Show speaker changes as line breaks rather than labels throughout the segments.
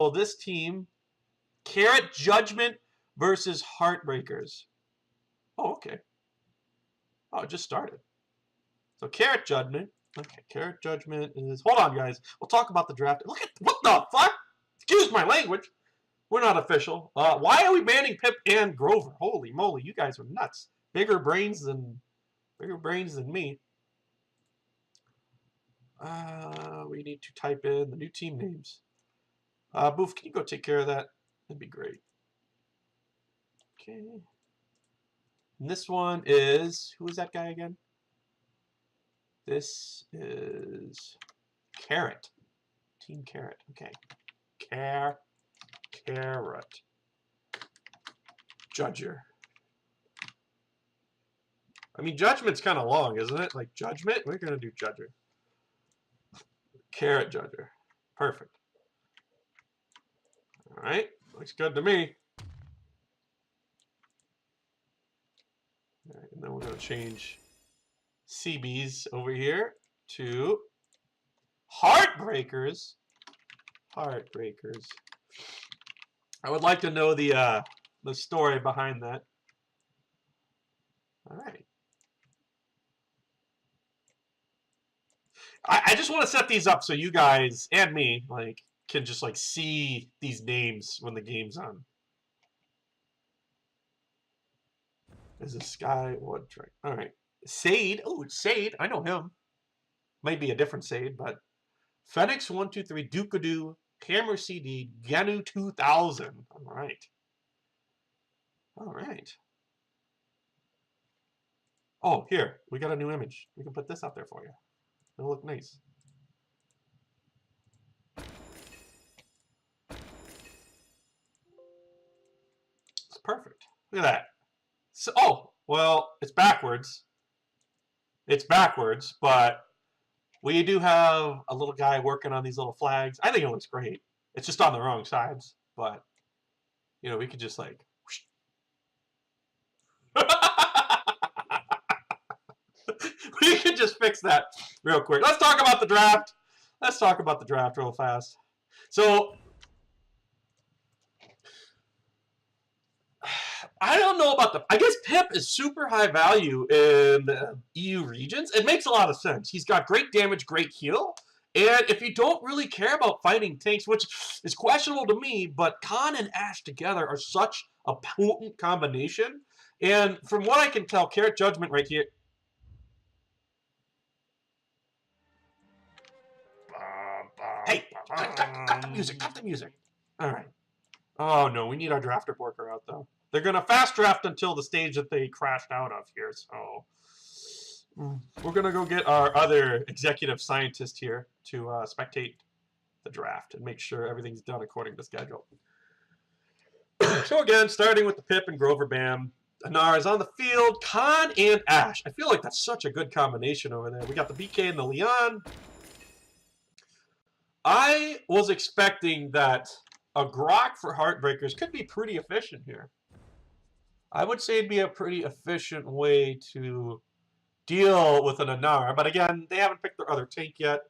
Well, this team, Carrot Judgment versus Heartbreakers. Oh, okay. Oh, it just started. So Carrot Judgment. Okay, Carrot Judgment is... Hold on, guys. We'll talk about the draft. Look at... What the fuck? Excuse my language. We're not official. Why are we banning Pip and Grover? Holy moly, you guys are nuts. Bigger brains than me. We need to type in the new team names. Boof, can you go take care of that? That'd be great. Okay. And this one is... Who is that guy again? This is Carrot. Team Carrot. Okay. Carrot. Judger. I mean, Judgment's kind of long, isn't it? Like, Judgment? We're going to do Judger. Carrot Judger. Perfect. All right. Looks good to me. All right, and then we're going to change CBs over here to Heartbreakers. Heartbreakers. I would like to know the story behind that. All right. I just want to set these up so you guys and me can just see these names when the game's on. There's a Sky Wood Train. All right. Sade. Oh, it's Sade. I know him. Might be a different Sade, but Phoenix 123, Dukadoo, Hammer CD, Ganu 2000. All right. All right. Oh, here. We got a new image. We can put this out there for you. It'll look nice. It's perfect. Look at that. So, oh, well, it's backwards. It's backwards, but we do have a little guy working on these little flags. I think it looks great. It's just on the wrong sides, but, you know, we could just whoosh. We could just fix that real quick. Let's talk about the draft. Let's talk about the draft real fast. So, I don't know about the... I guess Pip is super high value in the EU regions. It makes a lot of sense. He's got great damage, great heal. And if you don't really care about fighting tanks, which is questionable to me, but Khan and Ash together are such a potent combination. And from what I can tell, Carrot Judgment right here... Hey, cut the music, cut the music. All right. Oh, no, we need our drafter worker out, though. They're going to fast draft until the stage that they crashed out of here, so... We're going to go get our other executive scientist here to spectate the draft and make sure everything's done according to schedule. So again, starting with the Pip and Grover Bam. Anar is on the field. Khan and Ash. I feel like that's such a good combination over there. We got the BK and the Leon. I was expecting that a Grok for Heartbreakers could be pretty efficient here. I would say it'd be a pretty efficient way to deal with an Anar. But again, they haven't picked their other tank yet.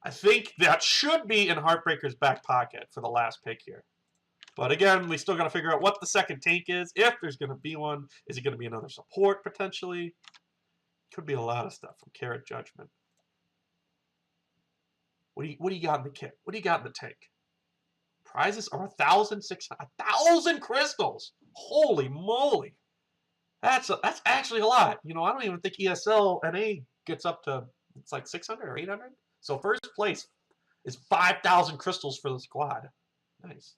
I think that should be in Heartbreaker's back pocket for the last pick here. But again, we still got to figure out what the second tank is, if there's going to be one. Is it going to be another support, potentially? Could be a lot of stuff from Carrot Judgment. What do you got in the kit? What do you got in the tank? Prizes are 1,000 crystals. Holy moly. That's actually a lot. You know, I don't even think ESL NA gets up to, it's like 600 or 800. So first place is 5,000 crystals for the squad. Nice.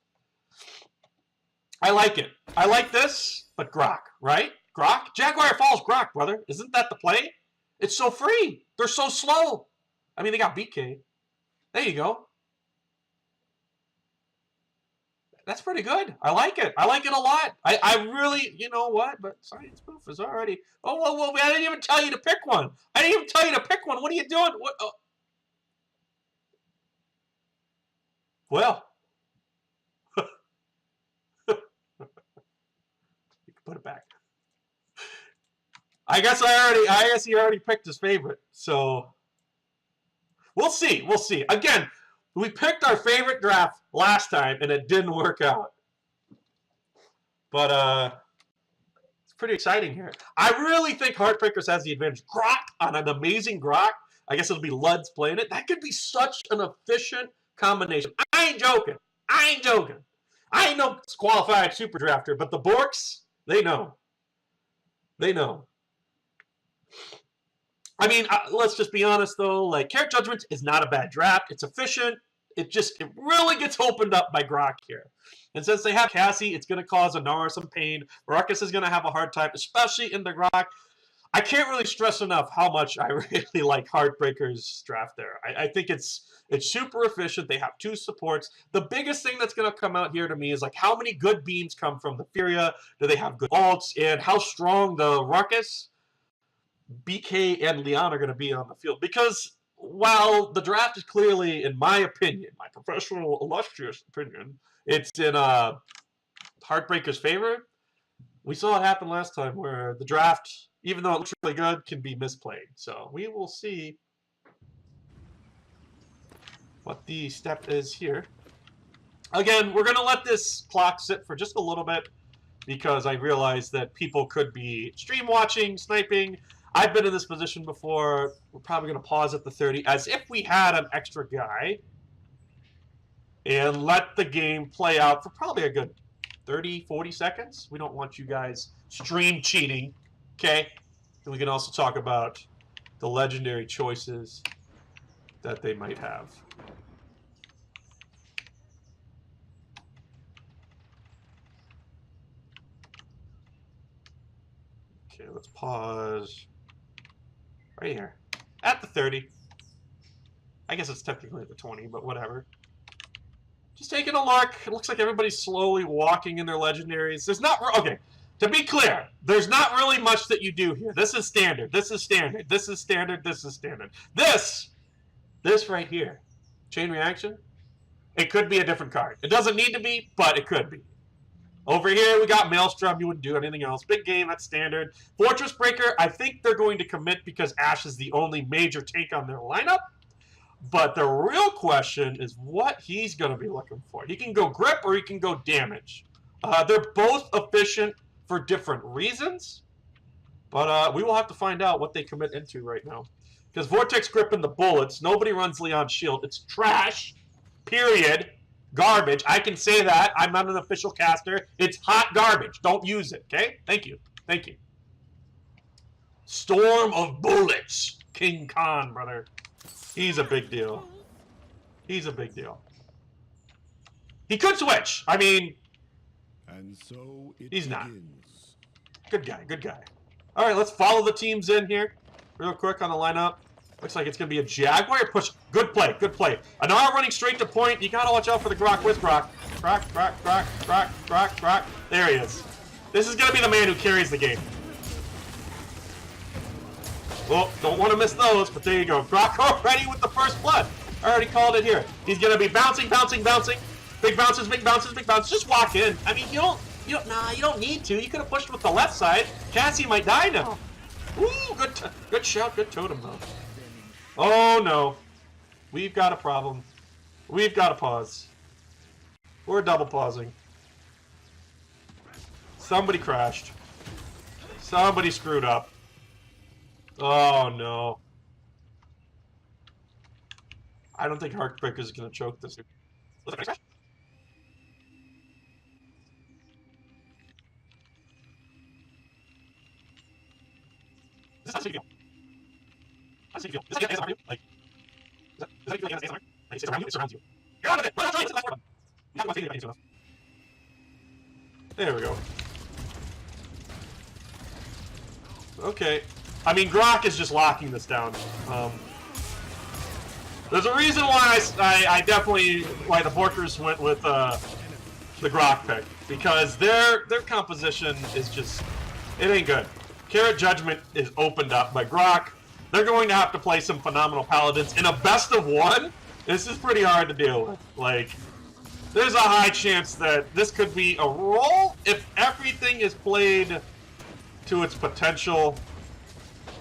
I like it. I like this, but Grok, right? Grok? Jaguar Falls Grok, brother. Isn't that the play? It's so free. They're so slow. I mean, they got BK. There you go. That's pretty good. I like it. I like it a lot. I really, you know what? But Science Booth is already... Oh, whoa, I didn't even tell you to pick one. I didn't even tell you to pick one. What are you doing? What? Oh. Well. You can put it back. I guess he already picked his favorite. So... We'll see. We'll see. Again, we picked our favorite draft last time, and it didn't work out. But it's pretty exciting here. I really think Heartbreakers has the advantage. Grok on an amazing Grok. I guess it'll be Luds playing it. That could be such an efficient combination. I ain't joking. I ain't joking. I ain't no qualified super drafter, but the Borks, they know. They know. I mean, let's just be honest, though. Like, Carrot Judgment is not a bad draft. It's efficient. It really gets opened up by Grok here. And since they have Cassie, it's going to cause Anar some pain. Ruckus is going to have a hard time, especially in the Grok. I can't really stress enough how much I really like Heartbreakers draft there. I think it's super efficient. They have 2 supports. The biggest thing that's going to come out here to me is like how many good beams come from the Furia. Do they have good ults? And how strong the Ruckus, BK, and Leon are going to be on the field. Because while the draft is clearly, in my opinion, my professional illustrious opinion, it's in Heartbreakers' favor, we saw it happen last time where the draft, even though it looks really good, can be misplayed. So we will see what the step is here. Again, we're going to let this clock sit for just a little bit because I realize that people could be stream watching, sniping. I've been in this position before. We're probably going to pause at the 30 as if we had an extra guy and let the game play out for probably a good 30, 40 seconds. We don't want you guys stream cheating, okay? And we can also talk about the legendary choices that they might have. Okay, let's pause right here at the 30. I guess it's technically at the 20, but whatever. Just taking a look. It looks like everybody's slowly walking in their legendaries. There's not... Okay, to be clear, there's not really much that you do here. This is standard. This is standard. This is standard. This is standard. This right here, Chain Reaction, it could be a different card. It doesn't need to be, but it could be. Over here, we got Maelstrom. You wouldn't do anything else. Big game, that's standard. Fortress Breaker, I think they're going to commit because Ashe is the only major take on their lineup. But the real question is what he's going to be looking for. He can go grip or he can go damage. They're both efficient for different reasons. But we will have to find out what they commit into right now. Because Vortex Grip and the bullets, nobody runs Leon's shield. It's trash, period, garbage. I can say that. I'm not an official caster. It's hot garbage. Don't use it, okay? Thank you. Thank you. Storm of Bullets. King Khan, brother. He's a big deal. He's a big deal. He could switch. I mean,
and so
he's not. Good guy, good guy. All right, let's follow the teams in here real quick on the lineup. Looks like it's going to be a Jaguar push. Good play, good play. Anar running straight to point. You got to watch out for the Grok with Grok. Grok, Grok, Grok, Grok, Grok, Grok. There he is. This is going to be the man who carries the game. Well, don't want to miss those, but there you go. Grok already with the first blood. I already called it here. He's going to be bouncing, bouncing, bouncing. Big bounces, big bounces, big bounces. Just walk in. I mean, you don't need to. You could have pushed with the left side. Cassie might die now. Ooh, good shout, good totem though. Oh no. We've got a problem. We've got to pause. We're double pausing. Somebody crashed. Somebody screwed up. Oh no. I don't think Heartbreakers is going to choke this. This is how you feel. How do you feel? This is ASMR you? Like, is that how you feel like ASMR? Like, it sits around you? It surrounds you. You're out of it! We're not trying to last one! You have to watch the There we go. Okay. I mean, Grok is just locking this down. There's a reason why I definitely, why the Borkers went with the Grok pick. Because their composition is just, it ain't good. Carrot Judgment is opened up by Grok. They're going to have to play some phenomenal Paladins. In a best of one, this is pretty hard to deal with. Like, there's a high chance that this could be a roll if everything is played to its potential.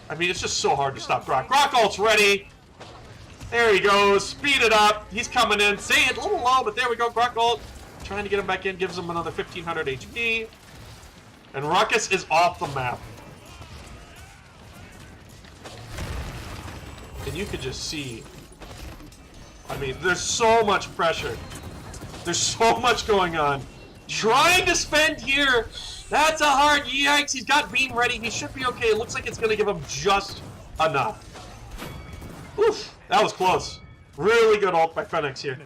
I mean, it's just so hard to stop Grok. Grok ult's ready. There he goes. Speed it up. He's coming in. Say it a little low, but there we go. Grok ult. Trying to get him back in. Gives him another 1,500 HP. And Ruckus is off the map. And you could just see. I mean, there's so much pressure. There's so much going on. Trying to spend here. That's a hard yikes. He's got beam ready. He should be okay. It looks like it's going to give him just enough. Oof. That was close. Really good ult by Fenix here.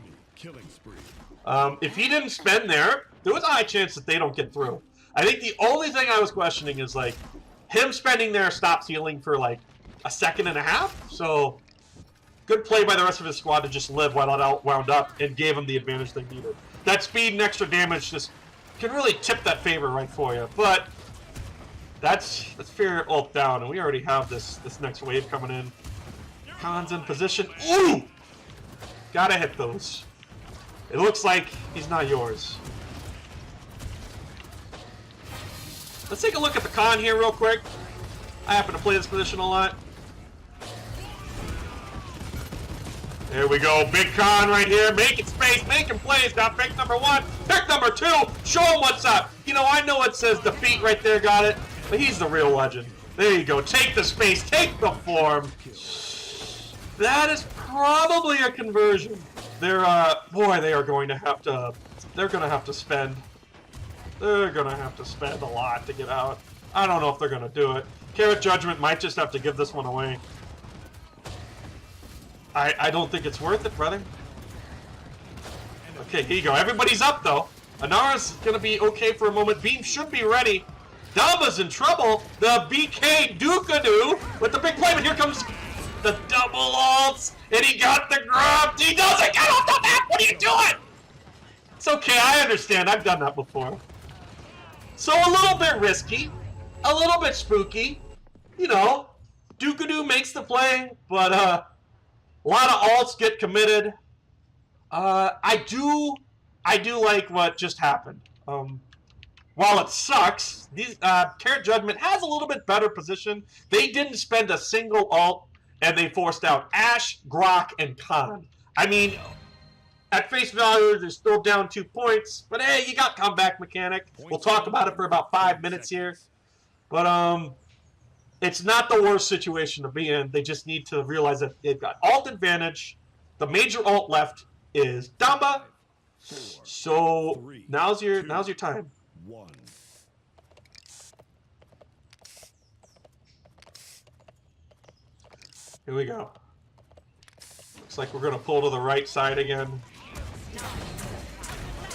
If he didn't spend there was a high chance that they don't get through. I think the only thing I was questioning is, like, him spending there stops healing for, like, a second and a half. So, good play by the rest of his squad to just live while it out wound up and gave him the advantage they needed. That speed and extra damage just can really tip that favor right for you. But that's fear ult down, and we already have this next wave coming in. Khan's in position. Ooh! Gotta hit those. It looks like he's not yours. Let's take a look at the Khan here real quick. I happen to play this position a lot. There we go. Big Khan right here. Making space, making plays. Got pick number 1. Pick number 2. Show him what's up. You know, I know it says defeat right there. Got it. But he's the real legend. There you go. Take the space. Take the form. That is probably a conversion. They're, boy, they are going to have to, they're going to have to spend. They're going to have to spend a lot to get out. I don't know if they're going to do it. Carrot Judgment might just have to give this one away. I don't think it's worth it, brother. Okay, here you go. Everybody's up, though. Anara's going to be okay for a moment. Beam should be ready. Dumba's in trouble. The BK Duke-a-doo with the big play, but here comes the double ults, and he got the grab. He doesn't get off the map. What are you doing? It's okay. I understand. I've done that before. So a little bit risky, a little bit spooky. You know, Duke-a-doo makes the play, but a lot of ults get committed. I do like what just happened. While it sucks, these Carrot Judgment has a little bit better position. They didn't spend a single ult, and they forced out Ashe, Grok, and Khan. I mean, at face value, they're still down 2 points, but hey, you got comeback mechanic. We'll talk about it for about 5 minutes here. But it's not the worst situation to be in. They just need to realize that they've got ult advantage. The major ult left is Damba. So now's your time. Here we go. Looks like we're going to pull to the right side again.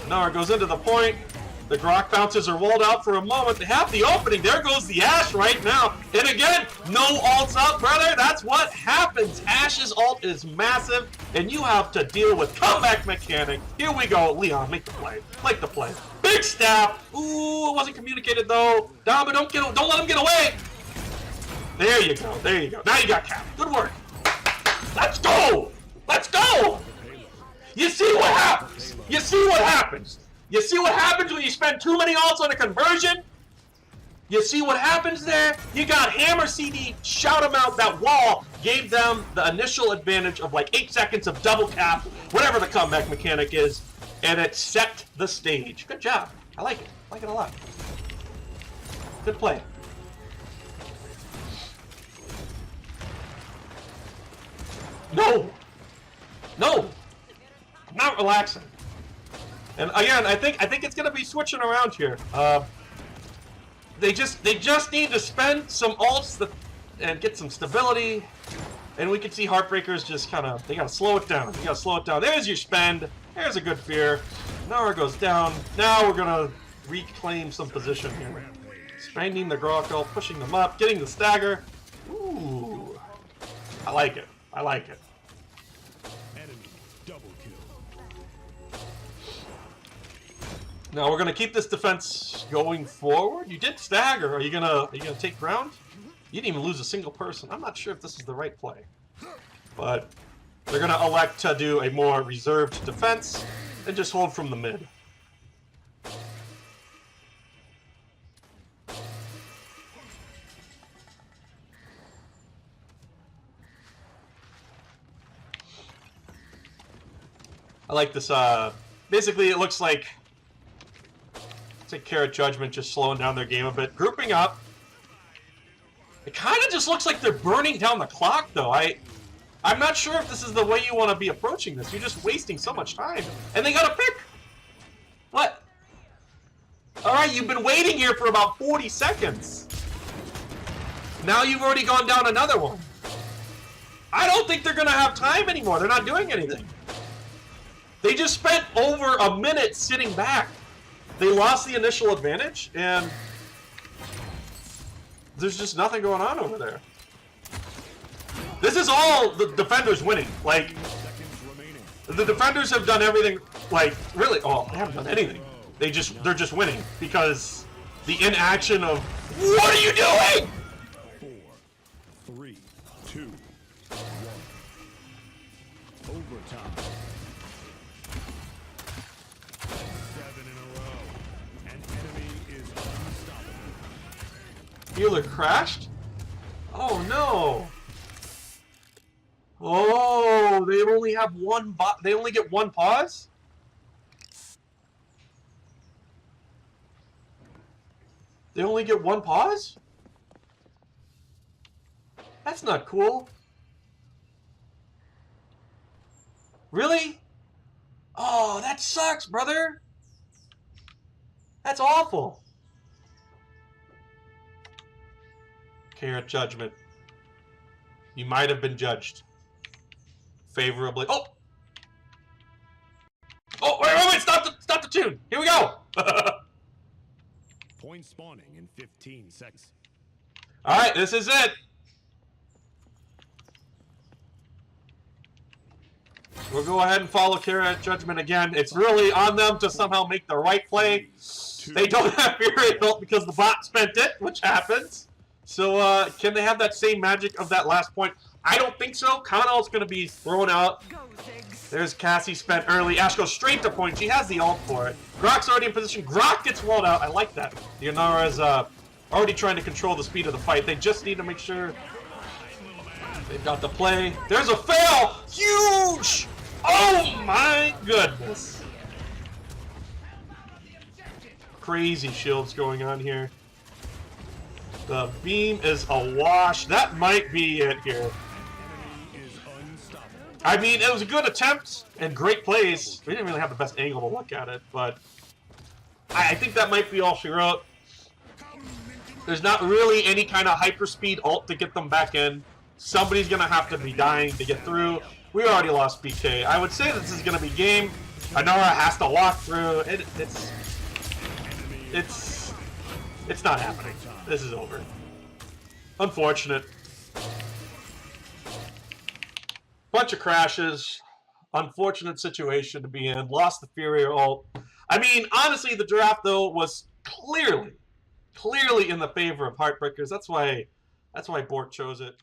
Nara goes into the point. The Grok bounces are rolled out for a moment. They have the opening. There goes the Ashe right now. And again, no ults up, brother. That's what happens. Ashe's ult is massive, and you have to deal with comeback mechanic. Here we go. Leon, make the play. Make the play. Big stab. Ooh, it wasn't communicated, though. Dama, don't let him get away. There you go. There you go. Now you got Cap. Good work. Let's go. Let's go. You see what happens. You see what happens. You see what happens when you spend too many ults on a conversion? You see what happens there? You got Hammer CD, shout them out. That wall gave them the initial advantage of like 8 seconds of double cap, whatever the comeback mechanic is, and it set the stage. Good job. I like it. I like it a lot. Good play. No! No! I'm not relaxing. And again, I think it's gonna be switching around here. They just need to spend some ults and get some stability, and we can see Heartbreakers just they gotta slow it down. You gotta slow it down. There's your spend. There's a good fear. Nara goes down. Now we're gonna reclaim some position here. Spending the Grok ult, pushing them up, getting the stagger. Ooh, I like it. I like it. Now we're gonna keep this defense going forward. You did stagger. Are you gonna take ground? You didn't even lose a single person. I'm not sure if this is the right play, but they're gonna elect to do a more reserved defense and just hold from the mid. like this. Basically, it looks like it's like Carrot Judgment just slowing down their game a bit, grouping up. It kind of just looks like they're burning down the clock, though. I'm not sure if this is the way you want to be approaching this. You're just wasting so much time, and they got to pick. What? All right, you've been waiting here for about 40 seconds. Now you've already gone down another one. I don't think they're going to have time anymore. They're not doing anything. They just spent over a minute sitting back. They lost the initial advantage, and there's just nothing going on over there. This is all the defenders winning. Like, the defenders have done everything. Like, really, oh, they haven't done anything. They're just winning because the inaction of what are you doing?
4, 3, 2, 1. Overtime. 7 in a row. An enemy is unstoppable.
Healer crashed? Oh no! Oh, they only have one they only get one pause? They only get one pause? That's not cool. Really? Oh, that sucks, brother. That's awful. Carrot Judgment. You might have been judged favorably. Oh! Oh, wait, stop the tune. Here we go.
Point spawning in 15 seconds.
All right, this is it. We'll go ahead and follow Carrot Judgment again. It's really on them to somehow make the right play. They don't have Fury built because the bot spent it, which happens. So, can they have that same magic of that last point? I don't think so. Kanal's going to be thrown out. There's Cassie spent early. Ash goes straight to point. She has the ult for it. Grok's already in position. Grok gets walled out. I like that. Yonara's already trying to control the speed of the fight. They just need to make sure they've got the play. There's a fail! Huge! Oh my goodness. Crazy shields going on here. The beam is awash. That might be it here. I mean, it was a good attempt and great plays. We didn't really have the best angle to look at it, but I think that might be all she wrote. There's not really any kind of hyperspeed ult to get them back in. Somebody's going to have to be dying to get through. We already lost BK. I would say this is going to be game. Anara has to walk through. It's not happening. This is over. Unfortunate. Bunch of crashes. Unfortunate situation to be in. Lost the Fury ult. I mean, honestly, the draft, though, was clearly in the favor of Heartbreakers. That's why Bort chose it.